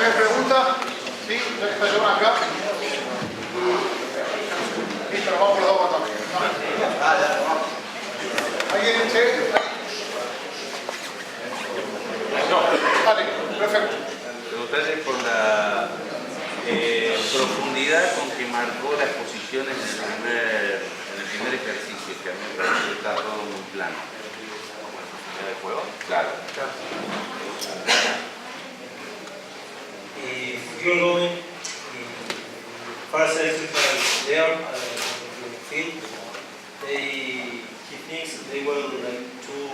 ¿Tenés preguntas? Sí, ya que está John acá. Listo, nos vamos por los dos también. ¿Alguien? ¿Sí? No. Vale, perfecto. Preguntarle por la profundidad con que marcó las posiciones en el primer ejercicio, que a mí me parece que está todo muy plano. ¿De juego? Claro. If you're going in first exercise there in the field, he thinks they were like too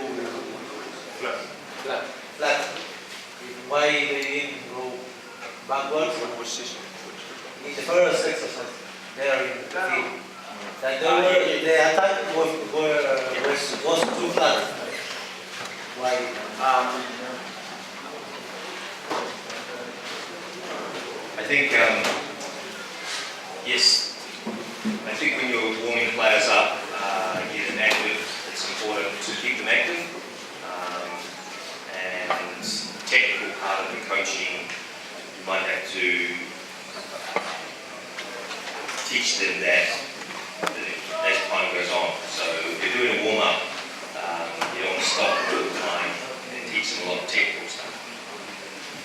flat. Why they didn't go backwards? In the first exercise there in the field, that the attack was too flat. Why? I think, yes, I think when you're warming players up, get them active, it's important to keep them active. And technical part of the coaching, you might have to teach them that as time goes on. So if you're doing a warm-up, you don't want to stop all the time and teach them a lot of technical stuff.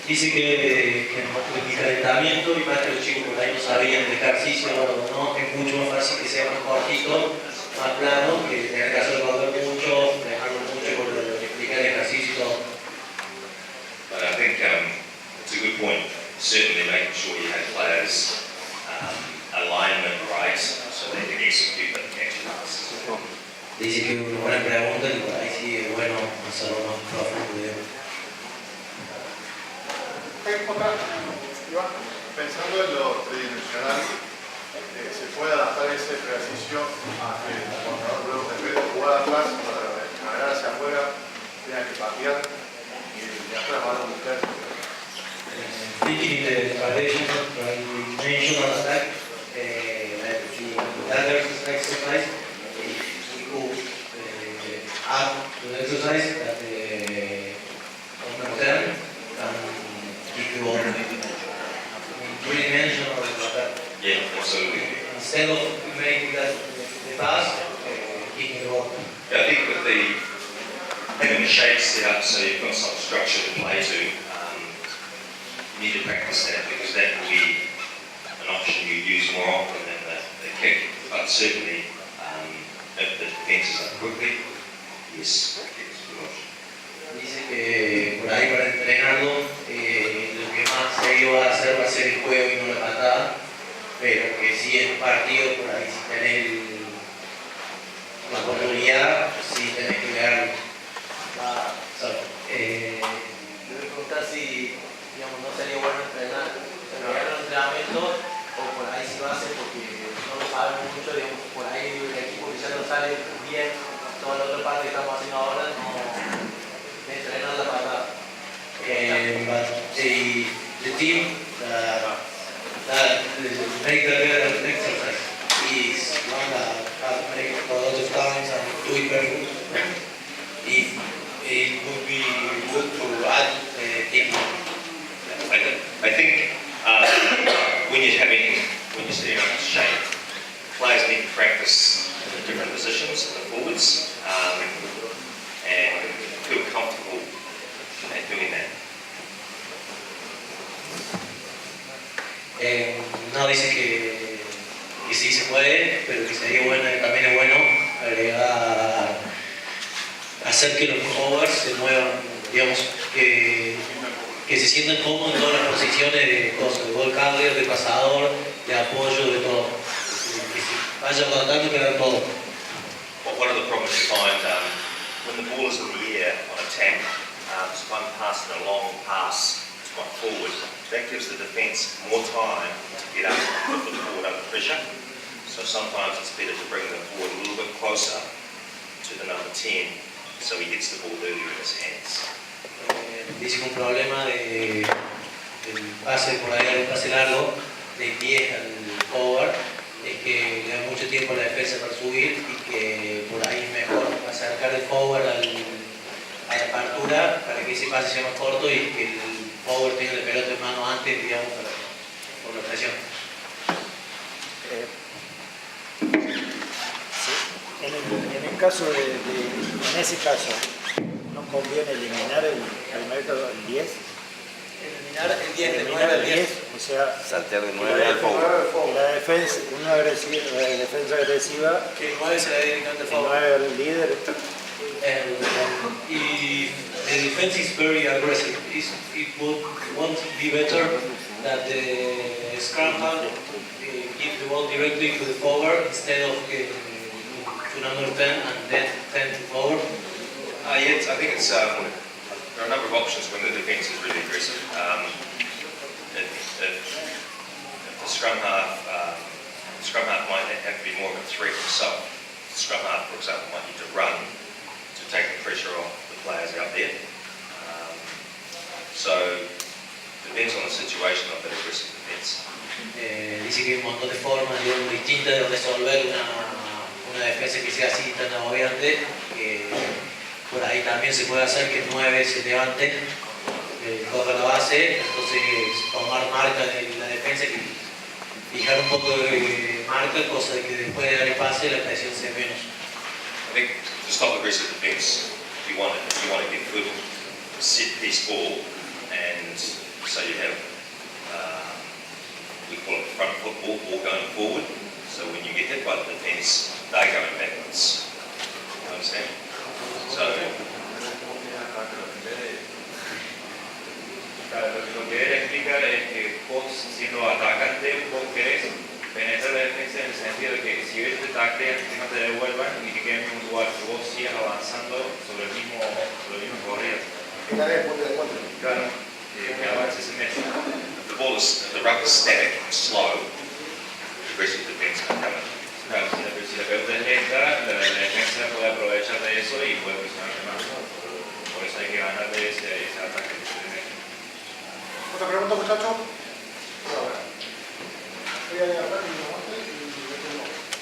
Dice que en mi calentamiento, y más que los chicos por ahí no sabían el ejercicio, no, es mucho más fácil que sea más cortito, más plano, que tener que hacer correr mucho, dejarlo mucho por explicar el ejercicio y todo. But I think it's a good point. Certainly making sure you have players alignment right so they can execute the action passes. Dice que es una buena pregunta y por ahí sí es bueno hacerlo más profundo. Iván, pensando en lo tridimensional, ¿se puede adaptar ese ejercicio a que el jugador luego en vez de jugar atrás para navegar hacia afuera tenga que patear y de atrás va a dar un buscar? Thinking in the dimensional attack, like the other exercise, we could add to the exercise that return and keep the ball in three-dimensional attack. Yeah, absolutely. Instead of making that the pass, kicking the ball. Yeah, I think with having the shape set up so you've got some structure to play to, you need to practice that because that will be an option you use more often than the kick. But certainly, if the defense is up quickly, yes, the kick is a good option. Dice que por ahí para entrenarlo, lo que más serio va a hacer va a ser el juego y no la patada, pero que si en un partido por ahí si tenés la oportunidad, sí tenés que verlo. Le voy a preguntar si no sería bueno entrenar el entrenamiento o por ahí si va a ser porque no lo sabemos mucho, digamos, por ahí el equipo que ya no sale bien, toda la otra parte que estamos haciendo ahora, no de entrenar la patada. But the team that make the better exercise is one that has made a lot of times and do it very good. If it would be good to add technique. I think when you're setting up the shape, players need to practice the different positions, the forwards, and feel comfortable at doing that. No, dice que sí se puede, pero que sería bueno, también es bueno agregar, hacer que los forwards se muevan, digamos, que se sientan cómodos en todas las posiciones de cosas, de ball carrier, de pasador, de apoyo, de todo. Que se vaya tratando que hagan todo. One of the problems you find when the ball is in the air on attack, so if I'm passing a long pass to my forward, that gives the defence more time to get up and put the forward under pressure. So sometimes it's better to bring the forward a little bit closer to the number 10 so he gets the ball earlier in his hands. Dice que un problema del pase por ahí, el pase largo, de pies al forward, es que le da mucho tiempo a la defensa para subir y que por ahí es mejor acercar el forward a la apertura para que ese pase sea más corto y que el forward tenga la pelota en mano antes, digamos, por la presión. En el caso en ese caso, ¿no conviene eliminar el 10? Eliminar el 10, de 9 Eliminar al el 10. 10, o sea, Saltear de 9 al forward. la defensa, una defensa agresiva, Que el 9 se le da directamente al el favor. 9 al líder. The defense is very aggressive. It won't be better that the scrum half give the ball directly to the forward instead of to number 10 and then 10 to forward. I think it's there are a number of options when the defence is really aggressive. If the scrum half might have to be more of a threat himself. The scrum half, for example, might need to run to take the pressure off the players out there. So depends on the situation of that aggressive defence. Dice que hay un montón de formas, digamos, distintas de resolver una defensa que sea así tan agobiante. Por ahí también se puede hacer que el 9 se levante, coja la base, entonces tomar marca de la defensa, y fijar un poco de marca, cosa de que después de dar el pase la presión sea menos. I think to stop aggressive defence, you want to get good set piece ball, and so you have we call it front football, ball going forward. So when you get hit by the defence, they're going backwards. You understand? So lo que él explica es que vos, siendo atacante, vos querés penetrar la defensa en el sentido de que si ves que te taclean, que no te devuelvan y que queden en un lugar, que vos sigas avanzando sobre el mismo corrido. Claro, que avances en eso. the ruck is static and slow. Aggressive defence can come in. Claro, si la pelota es lenta, la defensa puede aprovechar de eso y puede presionarte más. Por eso hay que ganarle ese ataque. ¿Otra pregunta, muchachos?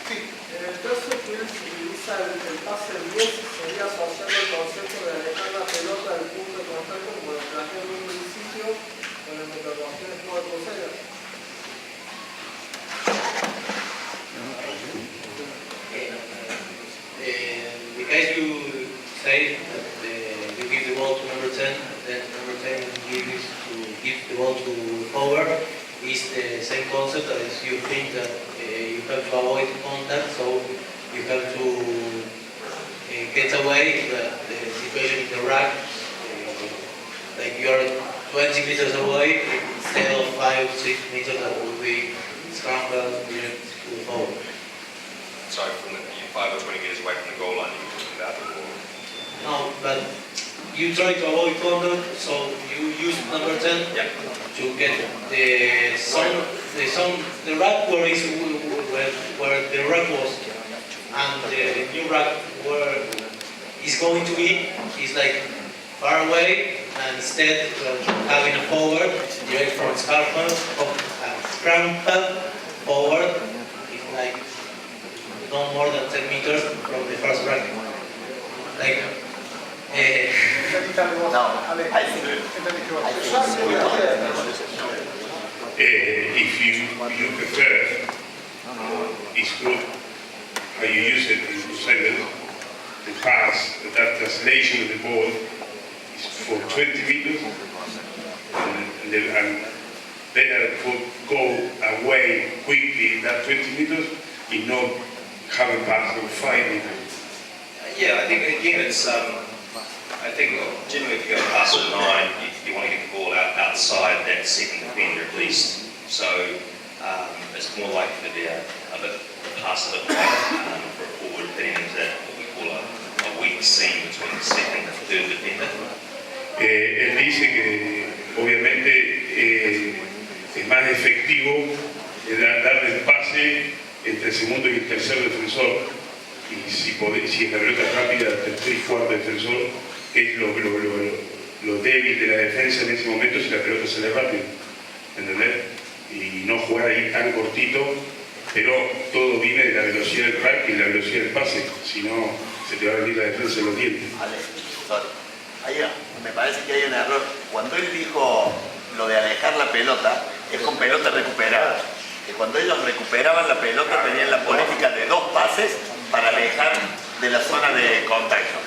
Sí. En el caso que él utiliza el pase al 10, sería asociando el concepto de dejar la pelota del punto de contacto como lo planteó en un principio con el metodología de juego de cruceros. The case you say that you give the ball to number 10, then number 10 give the ball to forward, is the same concept as you think that you have to avoid contact, so you have to get away the situation in the rack, like you are 20 meters away instead of 5 or 6 meters that would be scrambled direct to the forward. So from you're 5 or 20 metres away from the goal line, you're talking about the ball. No, but you try to avoid contact, so you use number 10 to get the rack where the rack was, and the new rack where it's going to be is like far away, and instead of having a forward direct from scramble forward, it's like no more than 10 meters from the first rack. Like, if you prefer, it's good how you use it in Cruzeiro. The pass, that translation of the ball is for 20 meters, and better go away quickly that 20 meters and not have a pass of 5 meters. Yeah, I think again it's I think generally if you go past the 9, you want to get the ball outside that second defender at least. So it's more likely to be a bit pass a bit wider for a forward heading into that what we call a weak seam between the second and third defender. Él dice que obviamente es más efectivo darle el pase entre el segundo y el tercer defensor, y si la pelota es rápida, tercer y cuarto defensor, es lo débil de la defensa en ese momento si la pelota sale rápido, ¿entendés? Y no jugar ahí tan cortito, pero todo viene de la velocidad del rack y la velocidad del pase, si no se te va a venir la defensa de los dientes. Vale, sorry. Ahí me parece que hay un error. Cuando él dijo lo de alejar la pelota es con pelota recuperada. Que cuando ellos recuperaban la pelota tenían la política de 2 pases para alejar de la zona de contacto.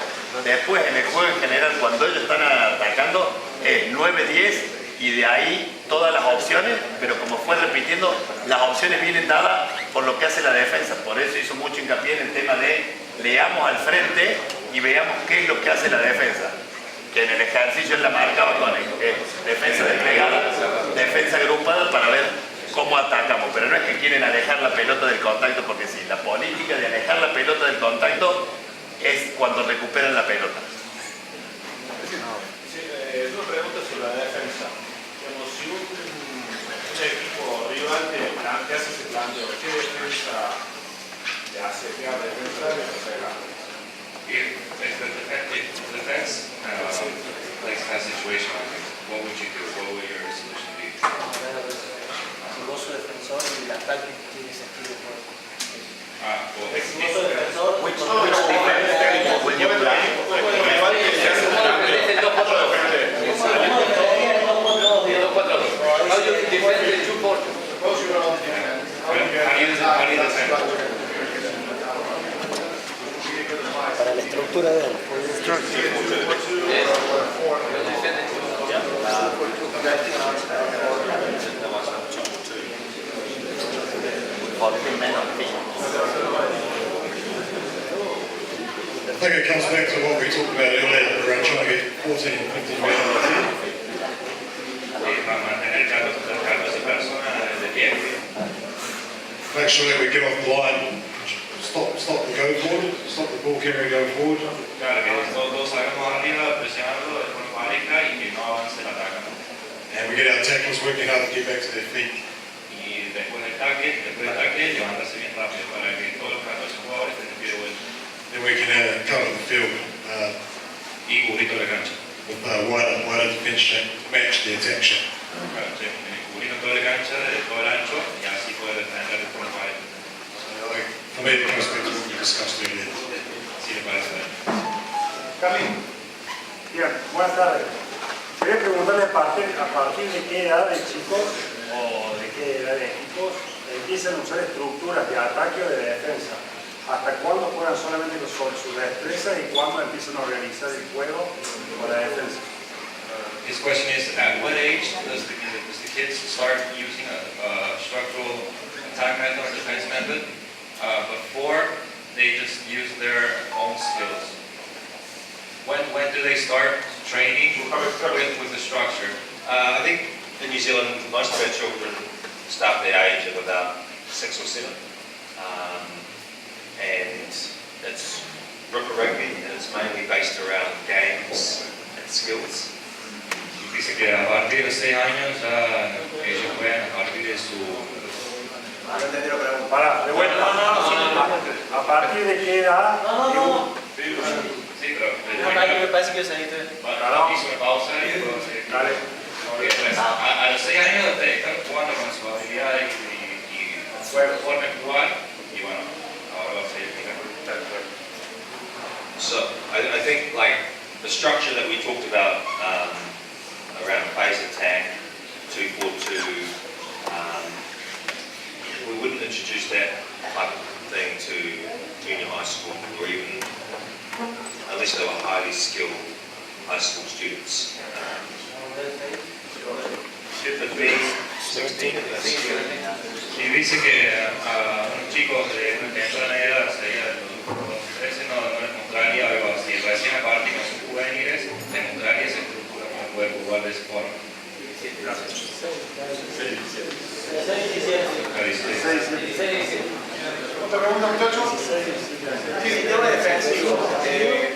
Después en el juego en general, cuando ellos están atacando, es 9-10 y de ahí todas las opciones, pero como fue repitiendo, las opciones vienen dadas por lo que hace la defensa. Por eso hizo mucho hincapié en el tema de leamos al frente y veamos qué es lo que hace la defensa. Que en el ejercicio él la marcaba con defensa desplegada, defensa agrupada para ver cómo atacamos. Pero no es que quieren alejar la pelota del contacto, porque sí, la política de alejar la pelota del contacto es cuando recuperan la pelota. Sí, una pregunta sobre la defensa. Digamos, si un equipo rival te hace ese planteo, ¿qué defensa le hace? ¿Qué defensa le hace? If the defense like that situation, what would you do? What would your solution be? Exitoso defensor y el ataque tiene sentido de juego. Well, Exitoso defensor. Which defense will you play? Es el 2-4-2. How do you defend the 2-4-2? How do you defend? Para la estructura de él. I think it comes back to what we talked about earlier around trying to get 14 and 15 men on the field. Make sure that we get off the line, stop and go forward, stop the ball carry, go forward. Claro, que todos salgamos arriba, presionando de forma pareja y que no avance el ataque. And we get our tackles working hard to get back to their feet. Y después del ataque, levantarse bien rápido para que todos los 14 jugadores estén de pie de vuelta. Then we can cover the field Y cubrir toda la cancha. with wider defense shape to match the attack shape. Claro, sí, cubriendo toda la cancha de todo el ancho y así poder defender de forma pareja. For me, it comes back to what we discussed earlier. Si le parece bien. Carlín. Bien, buenas tardes. Quería preguntarle a partir de qué edad de chicos o de qué edad de equipos empiezan a usar estructuras de ataque o de defensa. ¿Hasta cuándo juegan solamente con sus destrezas y cuándo empiezan a organizar el juego o la defensa? His question is, at what age does the kids start using a structural attack method or defense method before they just use their own skills? When do they start training with the structure? I think in New Zealand, most of our children start at the age of about 6 or 7. And it's rugby and it's mainly based around games and skills. Dice que a partir de 6 años ya ellos juegan a partir de su... No entendí lo que pregunto. Pará, de vuelta. ¿A partir de qué edad? Sí, pero... Me parece que se necesita. Bueno, hizo una pausa y luego se... Dale. A los 6 años están jugando con sus habilidades y su forma de jugar y bueno, ahora va a seguir jugando. So I think like the structure that we talked about around phase attack, 2-4-2, we wouldn't introduce that type of thing to junior high school or even unless they were highly skilled high school students. Y dice que a unos chicos de una temprana edad, sería los 13, no les mostraría algo así. Recién a partir de sus juveniles, les mostraría esa estructura para poder jugar de esa forma. ¿Otra pregunta, muchachos? En el tema defensivo,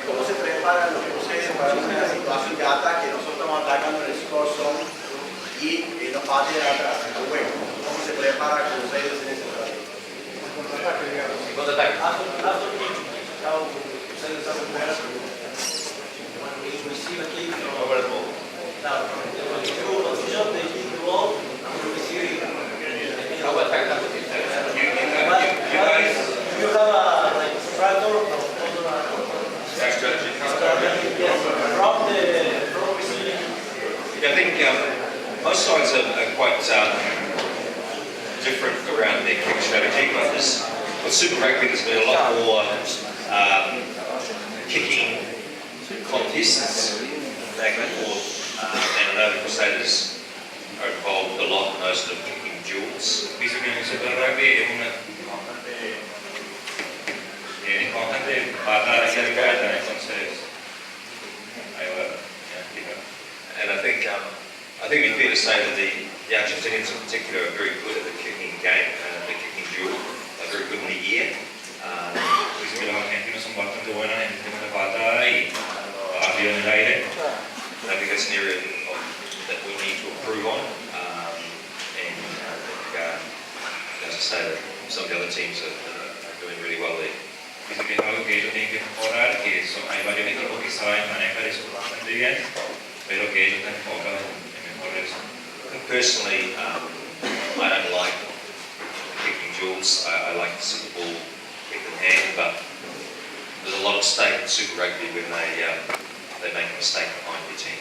¿cómo se preparan los procesos para una situación de ataque? Nosotros estamos atacando en el score zone y nos patean atrás, en el hueco. ¿Cómo se prepara con ustedes en ese trabajo? Contraataque, digamos. Contraataque. Ustedes saben jugar. When we receive a kick from Over the ball. now, when you do a position, they kick the ball and we receive it. How about attack? You have a like straddle or Strategy. from receiving. I think Most sides are quite different around their kick strategy, but with Super Rugby there's been a lot more kicking contests back and forth, and I know the Crusaders are involved a lot in those sort of kicking duels. Visto que en el Super Rugby es una constante patada hacia la cabeza, entonces ahí va. And I think it'd be fair to say that the Argentinians in particular are very good at the kicking game and the kicking duel. They're very good in the air. Dice que los argentinos son bastante buenos en el tema de patada y arriba en el aire. I think that's an area that we need to improve on. And I think, as I say, that some of the other teams are doing really well there. Dice que es algo que ellos tienen que mejorar, que hay varios equipos que saben manejar eso bastante bien, pero que ellos están enfocados en mejorar eso. Personally, I don't like kicking duels. I like to see the ball kicked in hand, but there's a lot of stake in Super Rugby when they make a mistake behind their team.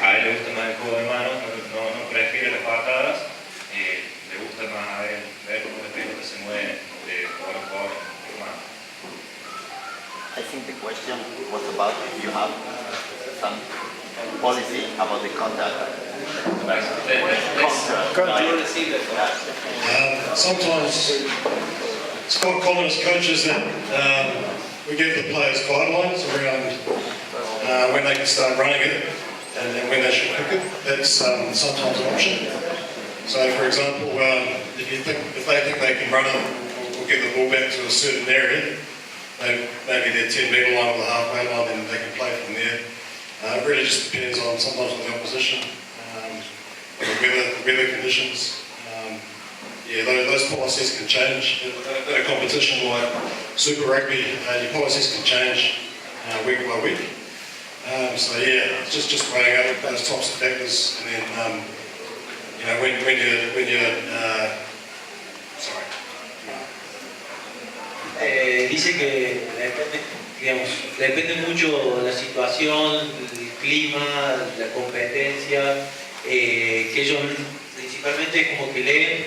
A él le gusta más el juego de manos, no prefiere las patadas, le gusta más ver cómo la pelota se mueve de jugar a jugador con manos. I think the question was about if you have some policy about the contact. Sometimes it's quite common as coaches that we give the players guidelines around when they can start running it and when they should kick it. That's sometimes an option. So, for example, if they think they can run it or get the ball back to a certain area, maybe their 10-metre line or the halfway line, then they can play from there. It really just depends on sometimes on the opposition, the weather conditions. Those policies can change. In a competition like Super Rugby, your policies can change week by week. It's just weighing out those types of factors, and then when you're Dice que depende mucho la situación, el clima, la competencia, que ellos principalmente como que leen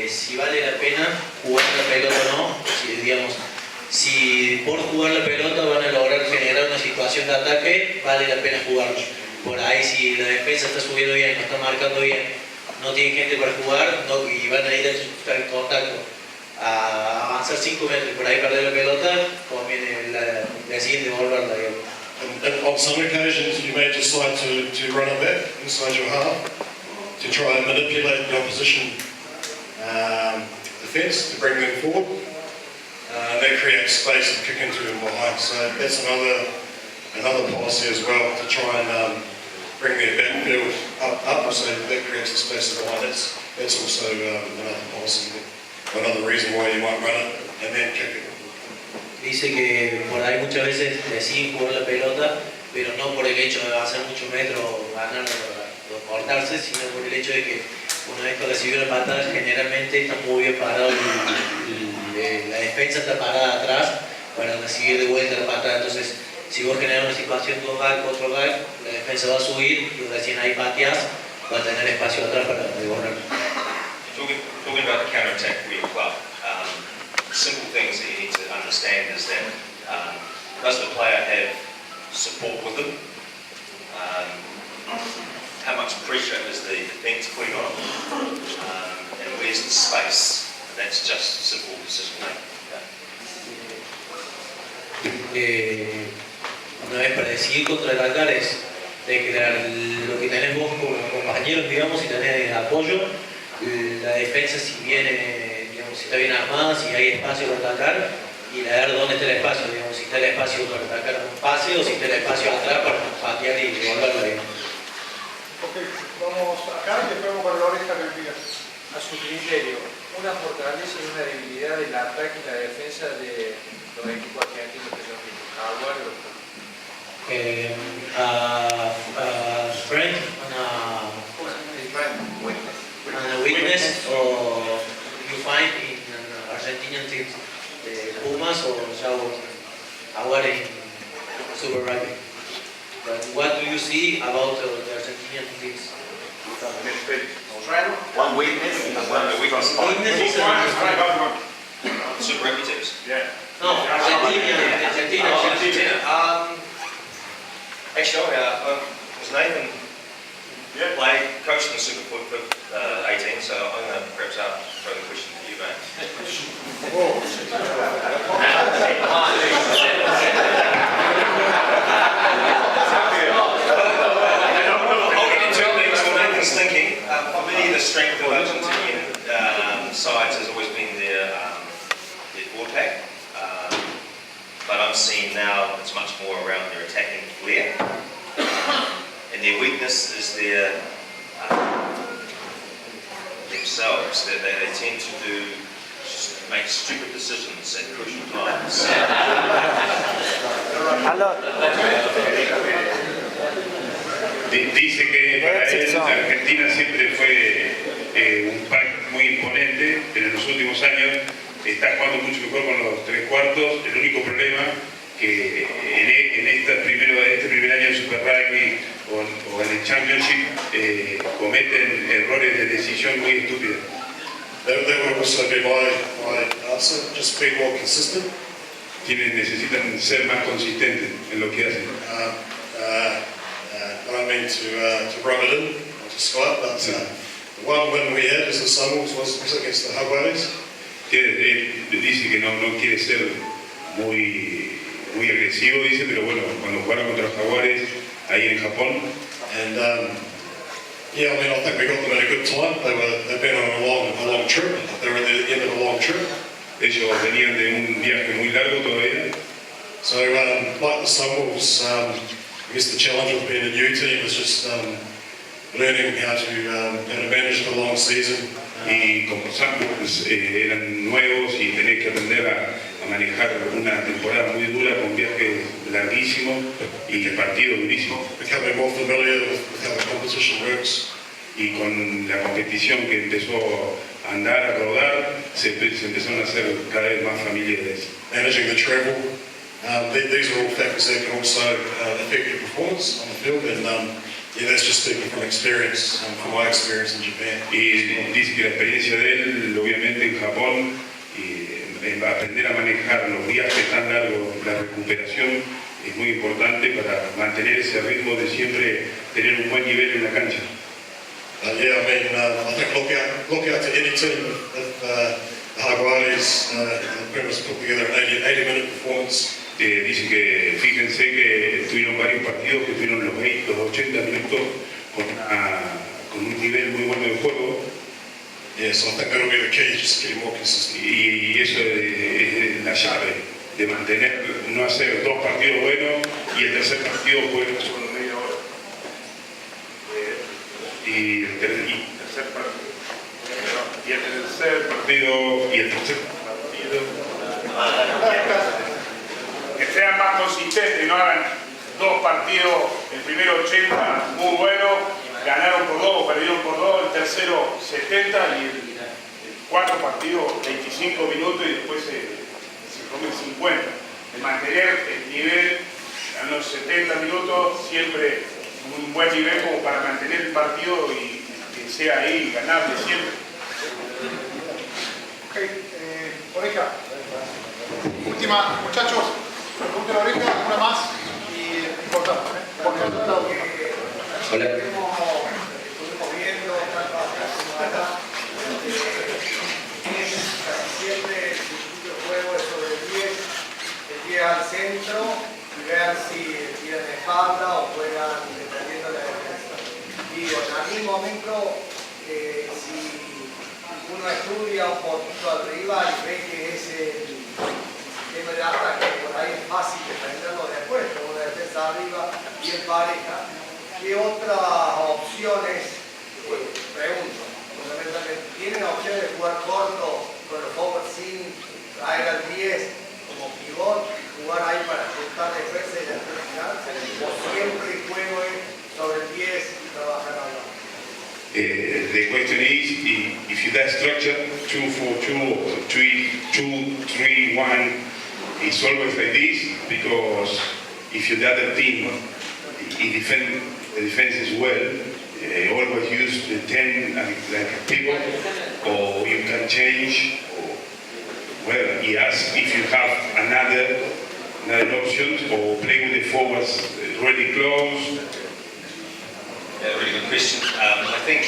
si vale la pena jugar la pelota o no, si por jugar la pelota van a lograr generar una situación de ataque, vale la pena jugarlo. Por ahí si la defensa está subiendo bien, no está marcando bien, no tiene gente para jugar y van a ir a contacto a avanzar 5 metros y por ahí perder la pelota, conviene la siguiente volverla. And on some occasions you may decide to run it back inside your half to try and manipulate the opposition defence to bring them forward. That creates space to kick into them behind. So that's another policy as well, to try and bring their backfield up so that creates the space to the line. That's also another policy. Another reason why you might run it and then kick it. Dice que por ahí muchas veces deciden jugar la pelota, pero no por el hecho de avanzar muchos metros o ganar o cortarse, sino por el hecho de que una vez que recibió la patada generalmente está muy bien parado y la defensa está parada atrás para recibir de vuelta la patada. Entonces, si vos generas una situación 2 back, 4 back, la defensa va a subir y recién ahí pateás, va a tener espacio atrás para devolver. Talking about the counter-attack for your club, simple things that you need to understand is that does the player have support with them? How much pressure is the defence putting on them? And where's the space? That's just simple decision making. Una vez para decidir contraatacar es de crear lo que tenés vos como compañeros, digamos, si tenés apoyo. La defensa si viene, si está bien armada, si hay espacio para atacar, y ver dónde está el espacio, si está el espacio para atacar un pase o si está el espacio atrás para patear y devolverlo bien. Ok, vamos acá y después vamos con la oreja que envía. A su criterio, una fortaleza y una debilidad del ataque y la defensa de los equipos argentinos que son Jaguar y los strength and a weakness or you find in Argentinian teams, Pumas or Jaguar in Super Rugby? But what do you see about the Argentinian teams? One weakness and one strong point. Weakness is Super rugby teams. no, Argentina. Actually, was Nathan coached in the Super Foot 18, so I'm going to perhaps throw the question to you, mate. I'll get into Nathan's thinking. For me, the strength of Argentinian sides has always been their forward pack. But I'm seeing now it's much more around their attacking flair. And their weakness is themselves. They tend to make stupid decisions at crucial times. Dice que para él Argentina siempre fue un pack muy imponente, pero en los últimos años está jugando mucho mejor con los tres cuartos. El único problema que en este primer año en Super Rugby o en el Championship cometen errores de decisión muy estúpidos. That would also be my answer, just be more consistent. Necesitan ser más consistentes en lo que hacen. I don't mean to rub it in or to sky, but the one win we had as the Sunwolves was against the Jaguares. Dice que no quiere ser muy agresivo, dice, pero bueno, cuando jugaron contra los Jaguares ahí en Japón. And yeah, I mean, I think we got them at a good time. They've been on a long trip. They're at the end of a long trip. Ellos venían de un viaje muy largo todavía. So, like the Sunwolves, I guess the challenge with being a new team is just learning how to manage the long season. Y como Sunwolves eran nuevos y tener que aprender a manejar una temporada muy dura con viajes larguísimos y partidos durísimos. Becoming more familiar with how the competition works. Y con la competición que empezó a andar, a rodar, se empezaron a hacer cada vez más familiares. Managing the travel. These are all factors that can also affect your performance on the field, and yeah, that's just speaking from experience, from my experience in Japan. Y dice que la experiencia de él, obviamente en Japón, aprender a manejar los viajes tan largos, la recuperación es muy importante para mantener ese ritmo de siempre tener un buen nivel en la cancha. Yeah, I mean, I think look out to any team if the Jaguares pretty much put together an 80-minute performance. Dice que fíjense que tuvieron varios partidos que tuvieron los 80 minutos con un nivel muy bueno de juego. Yes, I think that'll be the key, just getting more consistent. Y eso es la llave de mantener, no hacer dos partidos buenos y el tercer partido bueno solo media hora. Y el tercer partido que sean más consistentes, no hagan dos partidos, el primero 80, muy bueno, ganaron por 2 o perdieron por 2, el tercero 70 y el cuarto partido 25 minutos y después se comen 50. De mantener el nivel a los 70 minutos, siempre un buen nivel como para mantener el partido y que sea ahí ganable siempre. Por ella. Última, muchachos. Pregunta la oreja, una más y importante. Porque no está la última. Hola. Estuvimos viendo tanto acá como acá. Siempre el circuito de juego es sobre el 10 al centro y ver si tiran de espalda o juegan dependiendo de la defensa. Digo, en algún momento, si uno estudia un poquito al rival y ve que es el sistema de ataque, por ahí es fácil defenderlo después, con una defensa arriba bien pareja. ¿Qué otras opciones, pregunto, fundamentalmente, tienen opciones de jugar corto con los forwards sin traer al 10 como pivot y jugar ahí para ajustar defensa y después final? ¿O siempre el juego es sobre el 10 y trabajar abajo? The question is, if you that structure 2-4-2 or 2-3-1, it's always like this, because if you the other team defend the defense as well. Always use the 10 like a pivot, or you can change. Well, he asked if you have another option, or play with the forwards really close. Yeah, really good question. I think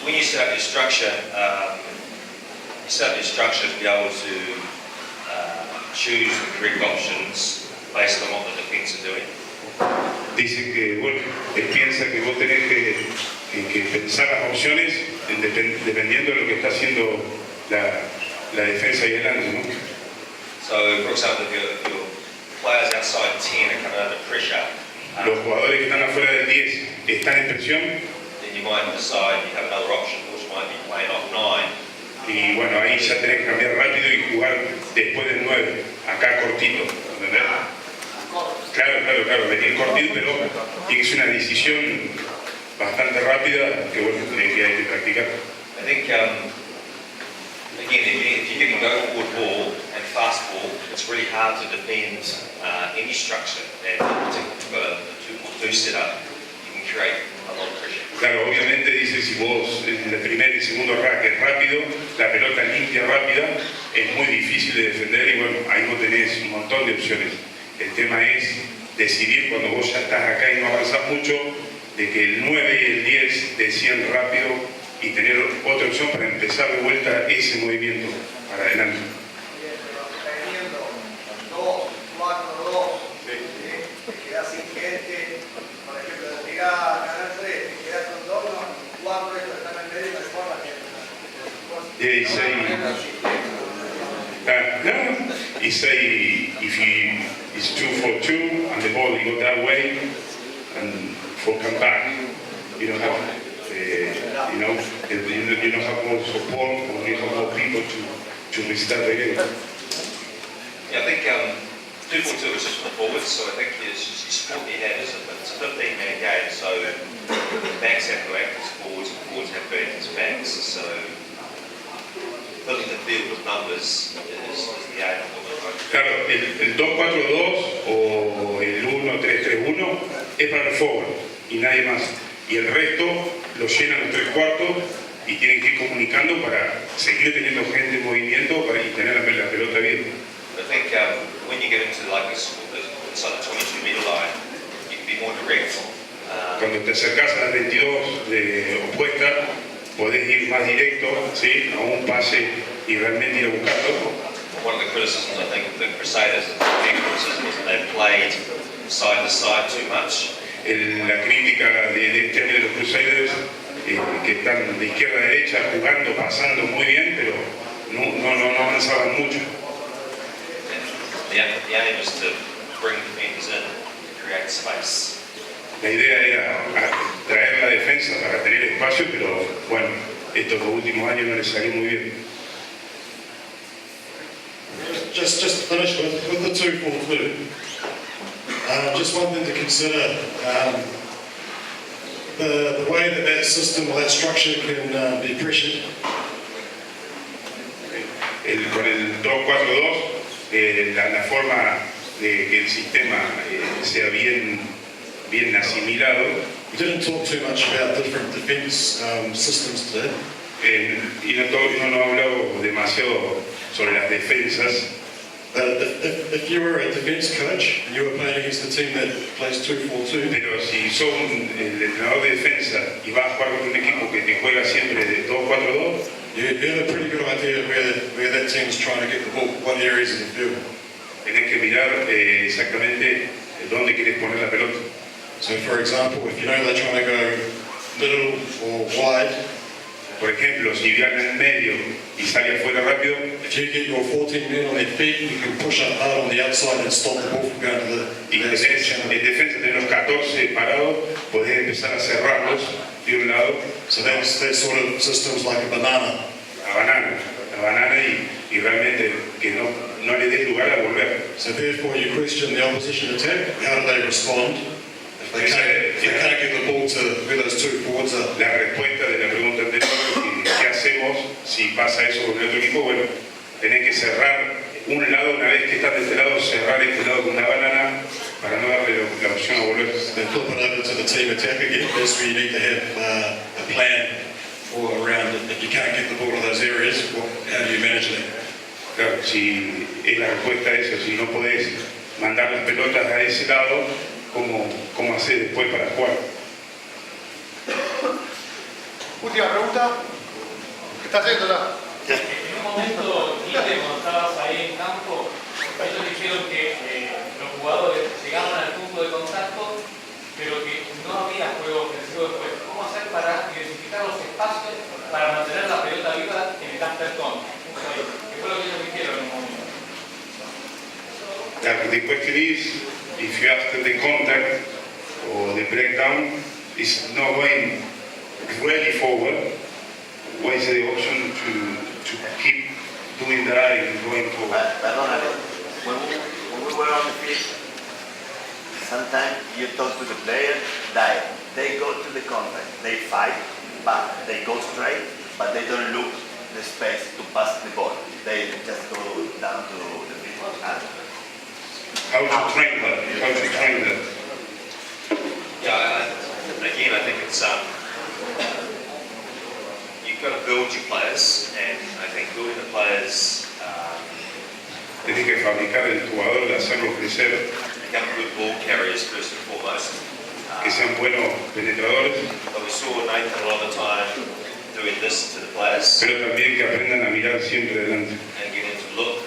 when you set up your structure, to be able to choose the correct options based on what the defense are doing. Dice que, bueno, él piensa que vos tenés que pensar las opciones dependiendo de lo que está haciendo la defensa ahí adelante, ¿no? So, for example, if your players outside 10 are coming under pressure, los jugadores que están afuera del 10 están en presión, then you might decide you have another option, which might be playing off 9. y bueno, ahí ya tenés que cambiar rápido y jugar después del 9, acá cortito, ¿entendés? Claro, venir cortito, pero tiene que ser una decisión bastante rápida que bueno, que hay que practicar. I think, again, if you're getting go forward ball and fast ball, it's really hard to defend any structure. And particularly if you've got a 2-4-2 setup, you can create a lot of pressure. Claro, obviamente dice, si vos en el primer y segundo rack es rápido, la pelota limpia, rápida, es muy difícil de defender y bueno, ahí no tenés un montón de opciones. El tema es decidir cuando vos ya estás acá y no avanzás mucho, de que el 9 y el 10 decían rápido y tener otra opción para empezar de vuelta ese movimiento para adelante. Teniendo 2, 4, 2, te quedas sin gente, por ejemplo, de tirar a ganar 3, te quedas con 2, 4, estos están en medio y no hay forma que... Yeah, he say if it's 2-4-2 and the ball you go that way and for come back, you don't have you don't have more support or you have more people to restart the game. Yeah, I think 2-4-2 is just for the forwards, so I think you support the head. It's a 15-man game, so backs have to act as forwards and forwards have to act as backs. So filling the field with numbers is the aim of the coach. Claro, el 2-4-2 o el 1-3-3-1 es para el forward y nadie más. Y el resto lo llenan los 3 cuartos y tienen que ir comunicando para seguir teniendo gente en movimiento y tener la pelota bien. I think when you get into like inside the 22-meter line, you can be more direct. Cuando te acercas a la 22 de opuesta, podés ir más directo, ¿sí? A un pase y realmente ir a buscarlo. One of the criticisms I think of the Crusaders and the criticism is that they've played side to side too much. La crítica de este año de los Crusaders, que están de izquierda a derecha jugando, pasando muy bien, pero no avanzaban mucho. The aim is to bring defenders in to create space. La idea era traer la defensa para tener espacio, pero bueno, estos últimos años no les salió muy bien. Just to finish with the 2-4-2, just one thing to consider, the way that system or that structure can be pressured. Con el 2-4-2, la forma de que el sistema sea bien asimilado. We didn't talk too much about different defense systems today. Y no ha hablado demasiado sobre las defensas. If you were a defense coach and you were playing against a team that plays 2-4-2, pero si sos el entrenador de defensa y vas a jugar con un equipo que te juega siempre de 2-4-2, you have a pretty good idea of where that team is trying to get the ball, what areas of the field. Tenés que mirar exactamente dónde quieres poner la pelota. So, for example, if you know they're trying to go middle or wide, por ejemplo, si gana en medio y sale afuera rápido, if you get your 14 men on their feet, you can push up hard on the outside and stop the ball from going to the... Y en defensa de los 14 parados, podés empezar a cerrarlos de un lado. So that's sort of systems like a banana. La banana y realmente que no le des lugar a volver. So therefore you question the opposition attack, how do they respond? They can't get the ball to where those 2 forwards are. La respuesta de la pregunta anterior, ¿qué hacemos si pasa eso con el otro equipo? Bueno, tenés que cerrar un lado, una vez que estás de este lado, cerrar este lado con una banana para no darle la opción a volver. Then flip it over to the team attack again. That's where you need to have a plan all around it. If you can't get the ball to those areas, how do you manage that? Claro, si es la respuesta a eso, si no podés mandar las pelotas a ese lado, ¿cómo hacer después para jugar? Última pregunta. ¿Estás yendo ya? En un momento, Guille, cuando estabas ahí en campo, ellos dijeron que los jugadores llegaban al punto de contacto, pero que no había juego ofensivo después. ¿Cómo hacer para identificar los espacios para mantener la pelota viva en el after contact? ¿Qué fue lo que ellos dijeron en un momento? The question is, if you after the contact or the breakdown is not going really forward, what is the option to keep doing that and going forward? Perdóname, when we were on the field, sometimes you talk to the player, they go to the contact, they fight, but they go straight, but they don't look the space to pass the ball. They just go down to the field. How to train that? How to train that? Yeah, again, I think it's you've got to build your players, and I think building the players. Tienes que fabricar el jugador, de hacerlo crecer, Become good ball carriers first and foremost. que sean buenos penetradores, But we saw Nathan a lot of the time doing this to the players pero también que aprendan a mirar siempre adelante. and getting to look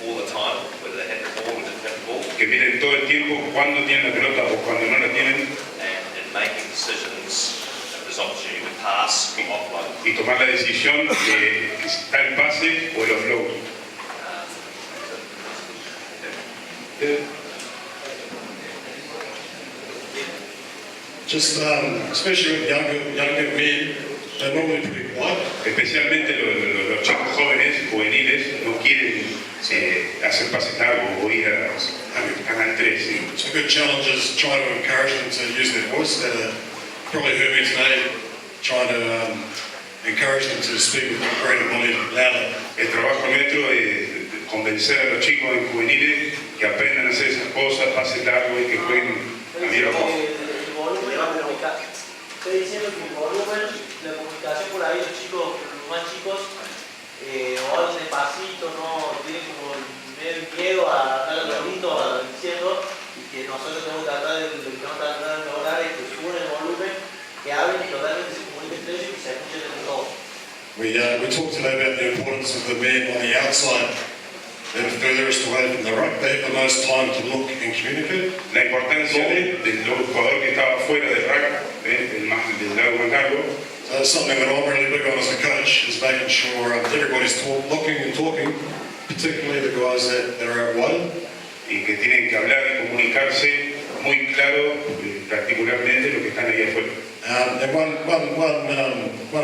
all the time, whether they had the ball or didn't have the ball, Que miren todo el tiempo cuando tienen la pelota o cuando no la tienen and making decisions if there's opportunity to pass or offload. y tomar la decisión de que está el pase o el offload. Just, especially with younger men, they're normally pretty quiet. Especialmente los chicos jóvenes, juveniles, no quieren hacer pases largos o ir a canal 3. So a good challenge is trying to encourage them to use their voice. Probably heard me today trying to encourage them to speak with greater volume, louder. El trabajo nuestro es convencer a los chicos juveniles que aprendan a hacer esas cosas, pases largos y que jueguen a viva voz. Estoy diciendo que el volumen, la comunicación por ahí, los chicos, los más chicos, o hablan despacito, no tienen como medio miedo a hablar solito, diciendo, y que nosotros tenemos que tratar de lo que vamos a tratar de lograr es que suban el volumen, que hablen y totalmente se comuniquen entre ellos y se escuchen entre todos. We talked today about the importance of the men on the outside that are furthest away from the ruck. They have the most time to look and communicate. La importancia del jugador que estaba fuera del rack, del lado más largo. So that's something that I'm really big on as a coach, is making sure everybody's looking and talking, particularly the guys that are out wide. Y que tienen que hablar y comunicarse muy claro, particularmente los que están ahí afuera. And one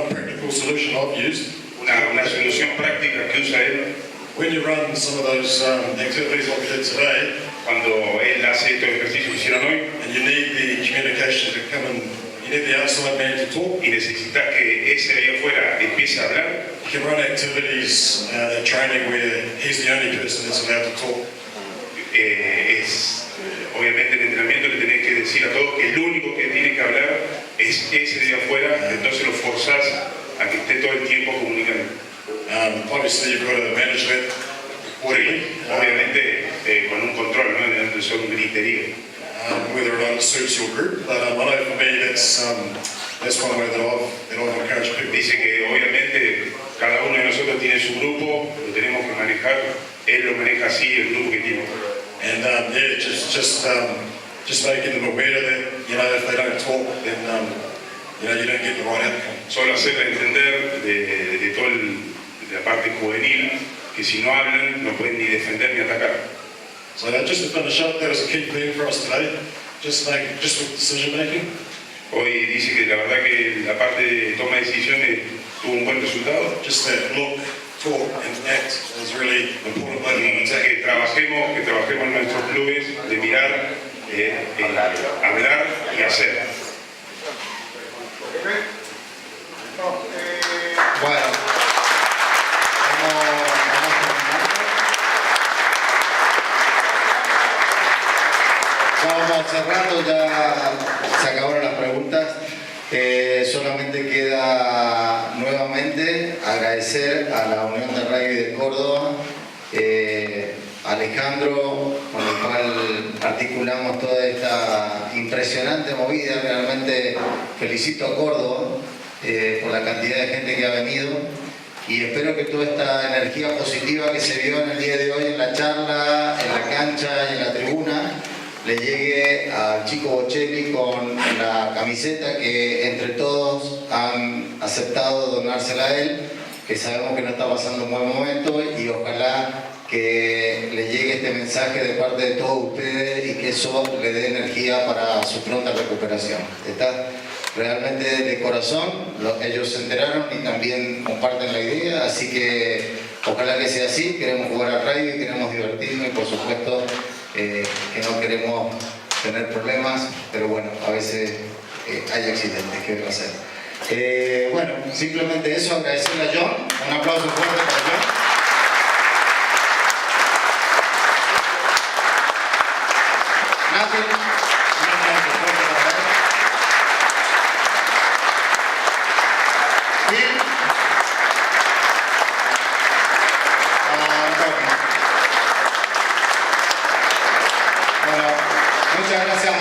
practical solution I've used. Una solución práctica que usa él. When you run some of those activities like we did today, cuando él hace estos ejercicios que hicieron hoy, and you need the communication to come in, you need the outside man to talk. Y necesitas que ese de ahí afuera empiece a hablar. You can run activities in training where he's the only person that's allowed to talk. Obviamente en el entrenamiento le tenés que decir a todos que el único que tiene que hablar es ese de afuera, entonces lo forzás a que esté todo el tiempo comunicando. Obviously you've got to manage that accordingly. Obviamente con un control, ¿no? De son griterío. Whether or not it suits your group, but I know for me that's one way that I've encouraged people. Dice que obviamente cada uno de nosotros tiene su grupo, lo tenemos que manejar, él lo maneja así, el grupo que tiene. And just making them aware that, you know, if they don't talk, then you know, you don't get the right outcome. Solo hacerle entender de toda la parte juvenil que si no hablan no pueden ni defender ni atacar. So just to finish up, that was a key thing for us today. Just with decision making. Hoy dice que la verdad que la parte de toma de decisiones tuvo un buen resultado. Just that look, talk and act is really important. O sea, que trabajemos en nuestros clubes de mirar, hablar y hacer. Bueno. cerrando, ya se acabaron las preguntas. Solamente queda nuevamente agradecer a la Unión de Rugby de Córdoba, Alejandro, con el cual articulamos toda esta impresionante movida. Realmente felicito a Córdoba por la cantidad de gente que ha venido y espero que toda esta energía positiva que se vio en el día de hoy en la charla, en la cancha y en la tribuna le llegue al chico Bocelli con la camiseta que entre todos han aceptado donársela a él, que sabemos que no está pasando un buen momento y ojalá que le llegue este mensaje de parte de todos ustedes y que eso le dé energía para su pronta recuperación. Está realmente de corazón, ellos se enteraron y también comparten la idea, así que ojalá que sea así. Queremos jugar al rugby, queremos divertirnos y por supuesto que no queremos tener problemas, pero bueno, a veces hay accidentes, ¿qué va a hacer? Bueno, simplemente eso, agradecerle a John, un aplauso fuerte para John. Muchas gracias